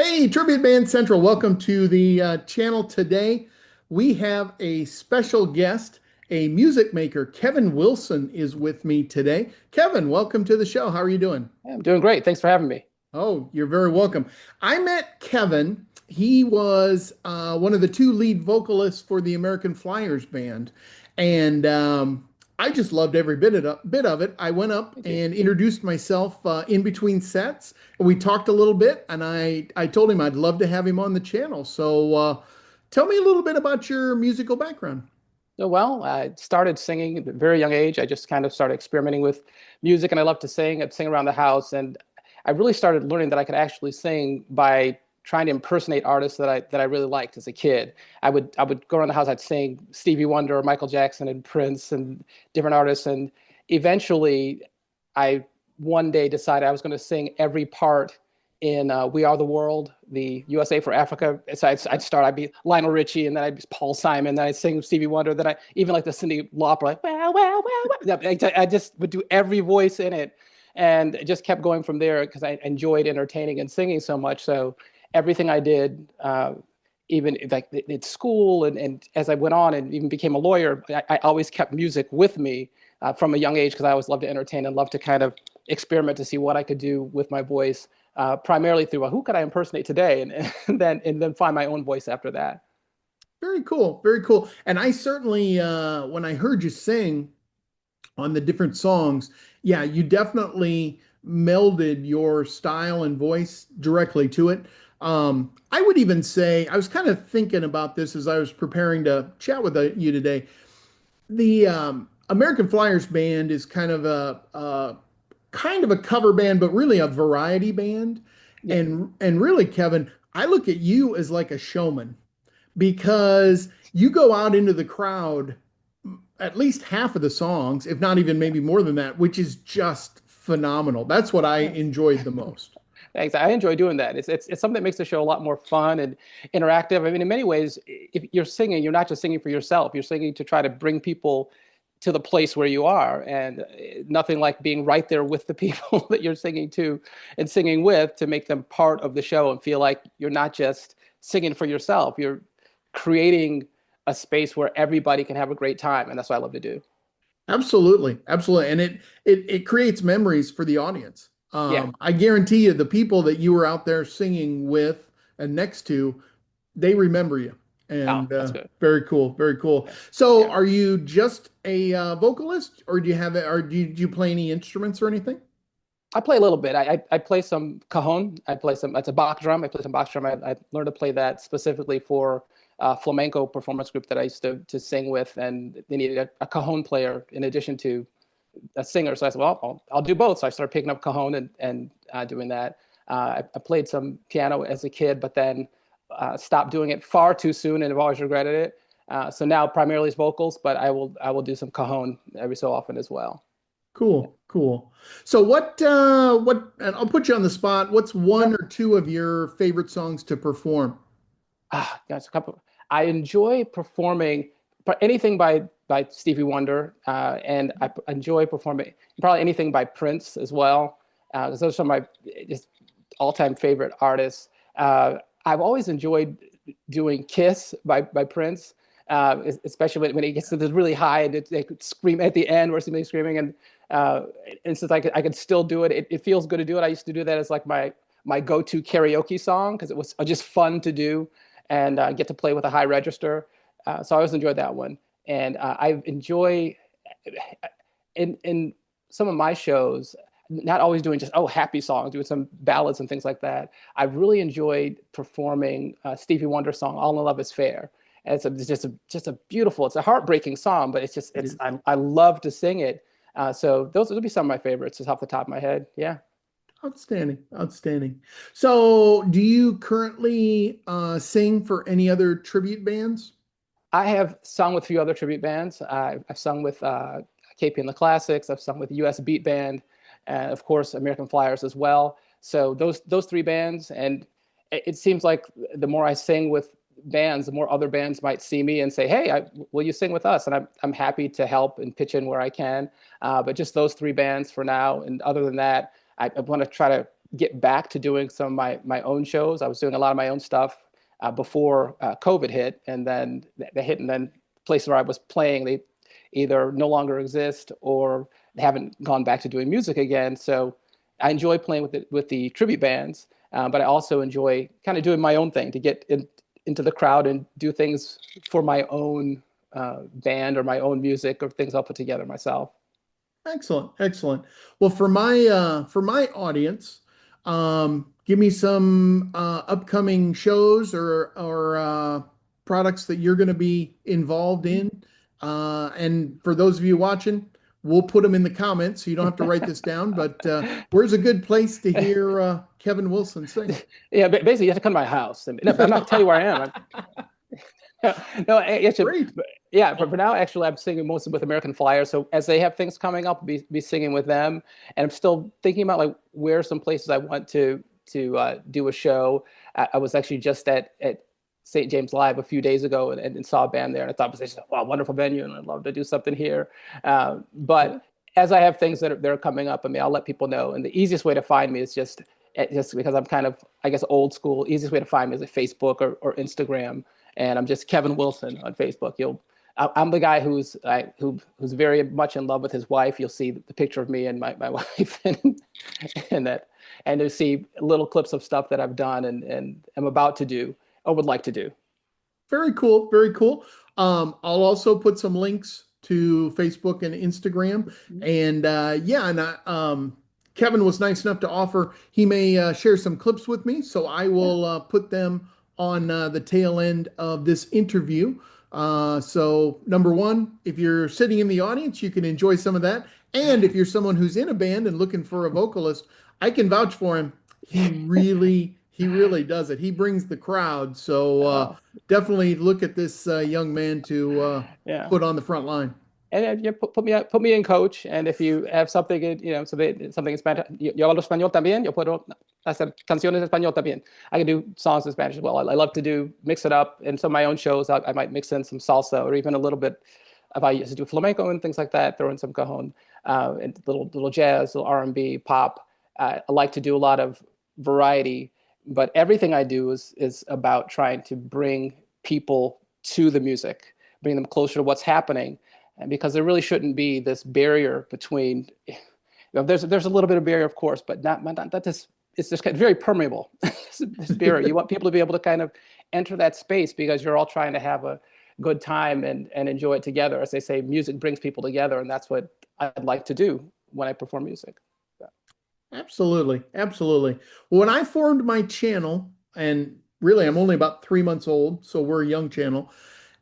Hey, Tribute Band Central, welcome to the channel today. We have a special guest, a music maker. Kevin Wilson is with me today. Kevin, welcome to the show. How are you doing? Yeah, I'm doing great. Thanks for having me. Oh, you're very welcome. I met Kevin. He was one of the two lead vocalists for the American Flyers band. And I just loved every bit of it. I went up Thank you. and introduced myself in between sets. And we talked a little bit, and I told him I'd love to have him on the channel. So tell me a little bit about your musical background. I started singing at a very young age. I just kind of started experimenting with music, and I love to sing. I'd sing around the house, and I really started learning that I could actually sing by trying to impersonate artists that I really liked as a kid. I would go around the house. I'd sing Stevie Wonder, Michael Jackson, and Prince, and different artists. And eventually, I one day decided I was going to sing every part in "We Are the World," the USA for Africa. So I'd be Lionel Richie, and then I'd be Paul Simon, then I'd sing Stevie Wonder, then I even like the Cyndi Lauper, like well. I just would do every voice in it, and it just kept going from there because I enjoyed entertaining and singing so much. So everything I did, even like at school and as I went on and even became a lawyer, I always kept music with me from a young age because I always loved to entertain and loved to kind of experiment to see what I could do with my voice primarily through who could I impersonate today, and then find my own voice after that. Very cool, very cool. And I certainly, when I heard you sing on the different songs, yeah, you definitely melded your style and voice directly to it. I would even say, I was kind of thinking about this as I was preparing to chat with you today. The American Flyers band is kind of a cover band, but really a variety band. Yeah, And really, Kevin, I look at you as like a showman because you go out into the crowd at least half of the songs, if not even maybe more than that, which is just phenomenal. That's what I yeah. enjoyed the most. Thanks. I enjoy doing that. It's something that makes the show a lot more fun and interactive. I mean, in many ways, if you're singing, you're not just singing for yourself. You're singing to try to bring people to the place where you are, and nothing like being right there with the people that you're singing to and singing with to make them part of the show and feel like you're not just singing for yourself. You're creating a space where everybody can have a great time, and that's what I love to do. Absolutely, absolutely, and it creates memories for the audience. Yeah. I guarantee you, the people that you were out there singing with and next to, they remember you. Oh, And that's good. very cool, very cool. Yeah. So, Yeah. are you just a vocalist, or do you have, or do you play any instruments or anything? I play a little bit. I play some cajon. I play some. That's a box drum. I play some box drum. I learned to play that specifically for a flamenco performance group that I used to sing with, and they needed a cajon player in addition to a singer. So I said, well, I'll do both. So I started picking up cajon and doing that. I played some piano as a kid, but then stopped doing it far too soon, and I've always regretted it. So now primarily it's vocals, but I will do some cajon every so often as well. Cool, cool. So, and I'll put you on the spot. What's one or two of your favorite songs to perform? Guys, a couple. I enjoy performing anything by Stevie Wonder, and enjoy performing probably anything by Prince as well, because those are my just all-time favorite artists. I've always enjoyed doing "Kiss" by Prince, especially when he gets to this really high and they could scream at the end where somebody's screaming, uh, and since I could still do it, it feels good to do it. I used to do that as like my go-to karaoke song because it was just fun to do and get to play with a high register. So I always enjoyed that one. And I enjoy in some of my shows, not always doing just happy songs, doing some ballads and things like that. I've really enjoyed performing Stevie Wonder song "All in Love Is Fair." And it's just a beautiful. It's a heartbreaking song, but I love to sing it. So those would be some of my favorites, just off the top of my head. Yeah. Outstanding, outstanding. So, do you currently sing for any other tribute bands? I have sung with a few other tribute bands. I've sung with KP and the Classics. I've sung with the U.S. Beat Band, and of course American Flyers as well. So those three bands, and it seems like the more I sing with bands, the more other bands might see me and say, "Hey, will you sing with us?" And I'm happy to help and pitch in where I can. But just those three bands for now. And other than that, I want to try to get back to doing some of my own shows. I was doing a lot of my own stuff before COVID hit, and then they hit, and then places where I was playing, they either no longer exist or they haven't gone back to doing music again. So I enjoy playing with the tribute bands, but I also enjoy kind of doing my own thing to get into the crowd and do things for my own band or my own music or things I'll put together myself. Excellent, excellent. Well, for my audience, give me some upcoming shows or products that you're going to be involved in. And for those of you watching, we'll put them in the comments, so you don't have to write this down. But where's a good place to hear Kevin Wilson sing? Yeah, basically you have to come to my house. I mean, no, I'm not telling you where I am. No, actually, Great. yeah. For now, actually, I'm singing mostly with American Flyers. So as they have things coming up, be singing with them. And I'm still thinking about like where are some places I want to do a show. I was actually just at St. James Live a few days ago and saw a band there, and I thought it was just, wow, wonderful venue, and I'd love to do something here. But as I have things that are coming up, I mean, I'll let people know. And the easiest way to find me is just because I'm kind of, I guess, old school. Easiest way to find me is at Facebook or Instagram, and I'm just Kevin Wilson on Facebook. I'm the guy who's very much in love with his wife. You'll see the picture of me and my wife, and you'll see little clips of stuff that I've done and am about to do or would like to do. Very cool. Very cool. I'll also put some links to Facebook and Instagram. And yeah, and Kevin was nice enough to offer he may share some clips with me, so I will put them on the tail end of this interview. So number one, if you're sitting in the audience, you can enjoy some of that. And if you're someone who's in a band and looking for a vocalist, I can vouch for him. He really does it. He brings the crowd. So definitely look at this young man to Yeah. put on the front line. And you put me in, coach. And if you have something, something in Spanish, yo hablo español también. Yo puedo hacer canciones en español también. I can do songs in Spanish as well. I love to mix it up. In some of my own shows, I might mix in some salsa or even a little bit. If I used to do flamenco and things like that, throw in some cajon and little jazz, little R&B, pop. I like to do a lot of variety, but everything I do is about trying to bring people to the music, bring them closer to what's happening. And because there really shouldn't be this barrier between, there's a little bit of barrier, of course, but not this. It's just kind of very permeable. This barrier. You want people to be able to kind of enter that space because you're all trying to have a good time and enjoy it together. As they say, music brings people together, and that's what I'd like to do when I perform music. Absolutely. Absolutely. When I formed my channel, and really I'm only about 3 months old, so we're a young channel,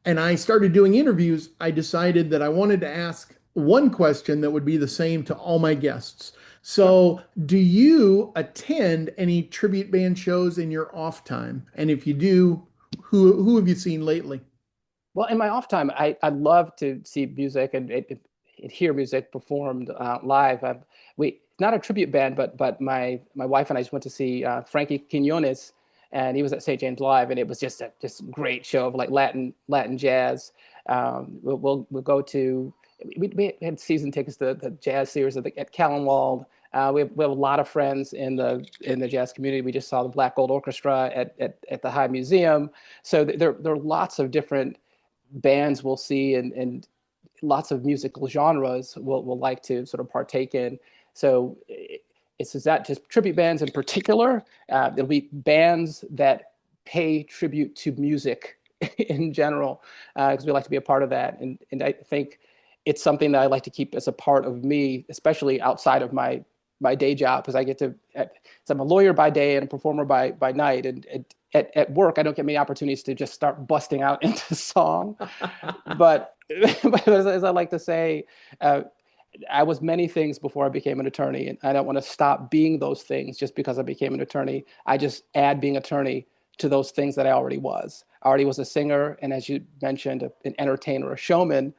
and I started doing interviews, I decided that I wanted to ask one question that would be the same to all my guests. So, do you attend any tribute band shows in your off time? And if you do, who have you seen lately? Well, in my off time, I love to see music and hear music performed live. We not a tribute band, but my wife and I just went to see Frankie Quinones, and he was at St. James Live, and it was just a great show of like Latin jazz. We'll go to we had season tickets to the jazz series at Callanwald. We have a lot of friends in the jazz community. We just saw the Black Gold Orchestra at the High Museum. So there are lots of different bands we'll see and lots of musical genres we'll like to sort of partake in. So it's that just tribute bands in particular. There'll be bands that pay tribute to music in general, because we like to be a part of that. And I think it's something that I like to keep as a part of me, especially outside of my day job, because I get to, so I'm a lawyer by day and a performer by night. And at work, I don't get many opportunities to just start busting out into song. But as I like to say, I was many things before I became an attorney, and I don't want to stop being those things just because I became an attorney. I just add being attorney to those things that I already was. I already was a singer, and as you mentioned, an entertainer, a showman,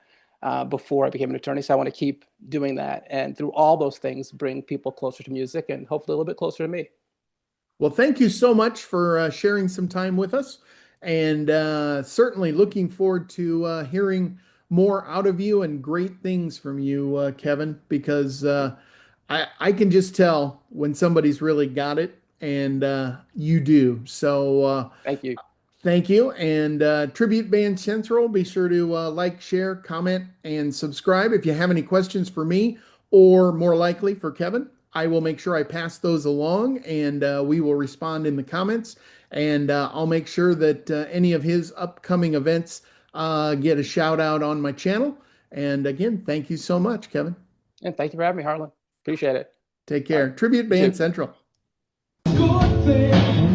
before I became an attorney. So I want to keep doing that, and through all those things, bring people closer to music and hopefully a little bit closer to me. Well, thank you so much for sharing some time with us, and certainly looking forward to hearing more out of you and great things from you, Kevin, because I can just tell when somebody's really got it, and you do. So Thank you. thank you. And Tribute Band Central, be sure to like, share, comment, and subscribe. If you have any questions for me, or more likely for Kevin, I will make sure I pass those along, and we will respond in the comments. And I'll make sure that any of his upcoming events get a shout out on my channel. And again, thank you so much, Kevin. And thank you for having me, Harlan. Appreciate it. Take All right. care. Tribute You Band too. Central. Good thing.